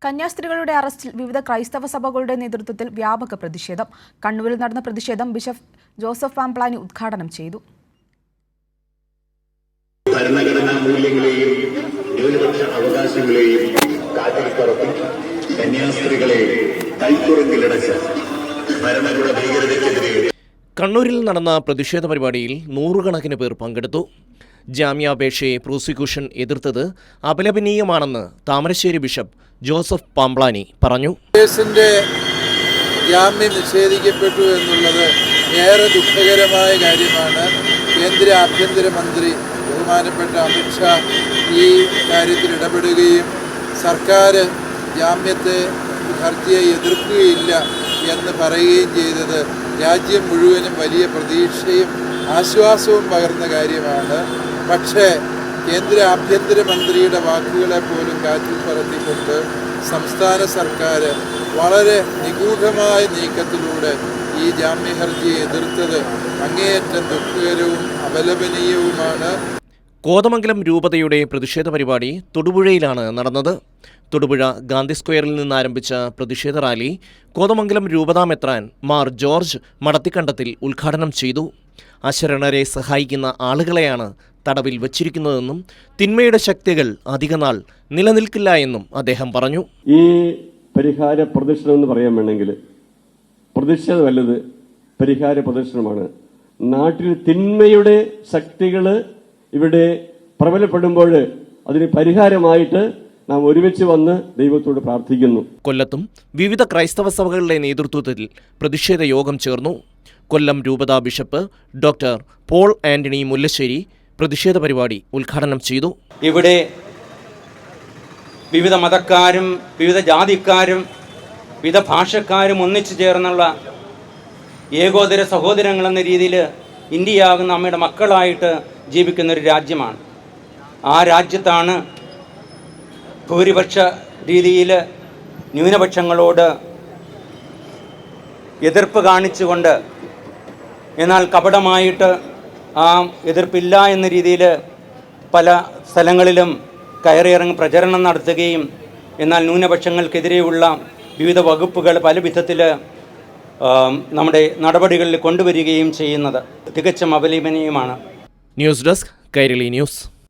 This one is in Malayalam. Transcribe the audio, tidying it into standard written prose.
കന്യാസ്ത്രീകളുടെ അറസ്റ്റിൽ വിവിധ ക്രൈസ്തവ സഭകളുടെ നേതൃത്വത്തിൽ വ്യാപക പ്രതിഷേധം. കണ്ണൂരിൽ നടന്ന പ്രതിഷേധം ബിഷപ്പ് ജോസഫ് പാംപ്ലാനി ഉദ്ഘാടനം ചെയ്തു. ഭരണഘടനാ മൂല്യങ്ങളെയും ന്യൂനപക്ഷ അവകാശങ്ങളെയും കാറ്റിൽ പറത്തി കന്യാസ്ത്രീകളെ കൈക്കുറക്കിലടച്ച് ഭരണകൂട ഭീകരതയ്ക്കെതിരെ കണ്ണൂരിൽ നടന്ന പ്രതിഷേധ പരിപാടിയിൽ നൂറുകണക്കിന് പേർ പങ്കെടുത്തു. ജാമ്യാപേക്ഷയെ പ്രോസിക്യൂഷൻ എതിർത്തത് അപലപനീയമാണെന്ന് താമരശ്ശേരി ബിഷപ്പ് ജോസഫ് പാംപ്ലാനി പറഞ്ഞു. കേസിന്റെ ജാമ്യം നിഷേധിക്കപ്പെട്ടു എന്നുള്ളത് ഏറെ ദുഃഖകരമായ കാര്യമാണ്. കേന്ദ്ര ആഭ്യന്തരമന്ത്രി ബഹുമാനപ്പെട്ട അമിത്ഷാ ഈ കാര്യത്തിൽ ഇടപെടുകയും സർക്കാർ ഹർജിയെ എതിർക്കുകയില്ല എന്ന് പറയുകയും ചെയ്തത് രാജ്യം മുഴുവനും വലിയ പ്രതീക്ഷയും ആശ്വാസവും പകർന്ന കാര്യമാണ്. പക്ഷേ കേന്ദ്ര ആഭ്യന്തരമന്ത്രിയുടെ വാക്കുകളെ പോലും കാറ്റിൽ പറത്തിക്കൊണ്ട് സംസ്ഥാന സർക്കാർ വളരെ നിഗൂഢമായ നീക്കത്തിലൂടെ ഈ ജാമ്യ ഹർജിയെ എതിർത്തത് അങ്ങേയറ്റം ദുഃഖകരവും അപലപനീയവുമാണ്. കോതമംഗലം രൂപതയുടെ പ്രതിഷേധ പരിപാടി തൊടുപുഴയിലാണ് നടന്നത്. തൊടുപുഴ ഗാന്ധി സ്ക്വയറിൽ നിന്നാരംഭിച്ച പ്രതിഷേധ റാലി കോതമംഗലം രൂപതാ മെത്രാൻ മാർ ജോർജ് മടത്തിക്കണ്ടത്തിൽ ഉദ്ഘാടനം ചെയ്തു. അശരണരെ സഹായിക്കുന്ന ആളുകളെയാണ് തടവിൽ വച്ചിരിക്കുന്നതെന്നും തിന്മയുടെ ശക്തികൾ അധികനാൾ നിലനിൽക്കില്ല എന്നും അദ്ദേഹം പറഞ്ഞു. ഈ പരിഹാര പ്രദർശനം എന്ന് പറയാൻ വേണമെങ്കിൽ പ്രതിഷേധമല്ലത്, പരിഹാര പ്രദർശനമാണ്. നാട്ടിൽ തിന്മയുടെ ശക്തികൾ ഇവിടെ പ്രബലപ്പെടുമ്പോൾ അതിന് പരിഹാരമായിട്ട് നാം ഒരുമിച്ച് വന്ന് ദൈവത്തോട് പ്രാർത്ഥിക്കുന്നു. കൊല്ലത്തും വിവിധ ക്രൈസ്തവ സഭകളുടെ നേതൃത്വത്തിൽ പ്രതിഷേധ യോഗം ചേർന്നു. കൊല്ലം രൂപതാ bishop doctor Paul Antony Mullassery പ്രതിഷേധ പരിപാടി ഉദ്ഘാടനം ചെയ്തു. ഇവിടെ വിവിധ മതക്കാരും വിവിധ ജാതിക്കാരും വിവിധ ഭാഷക്കാരും ഒന്നിച്ചു ചേർന്നുള്ള ഏകോദര സഹോദരങ്ങളെന്ന രീതിയിൽ ഇന്ത്യയാകുന്ന അമ്മയുടെ മക്കളായിട്ട് ജീവിക്കുന്നൊരു രാജ്യമാണ്. ആ രാജ്യത്താണ് ഭൂരിപക്ഷ രീതിയിൽ ന്യൂനപക്ഷങ്ങളോട് എതിർപ്പ് കാണിച്ചുകൊണ്ട്, എന്നാൽ കപടമായിട്ട് ആ എതിർപ്പില്ല എന്ന രീതിയിൽ പല സ്ഥലങ്ങളിലും കയറിയിറങ്ങി പ്രചരണം നടത്തുകയും, എന്നാൽ ന്യൂനപക്ഷങ്ങൾക്കെതിരെയുള്ള വിവിധ വകുപ്പുകൾ പല വിധത്തിൽ നമ്മുടെ നടപടികളിൽ കൊണ്ടുവരികയും ചെയ്യുന്നത് തികച്ചും അപലപനീയമാണ്. News desk Kairali news.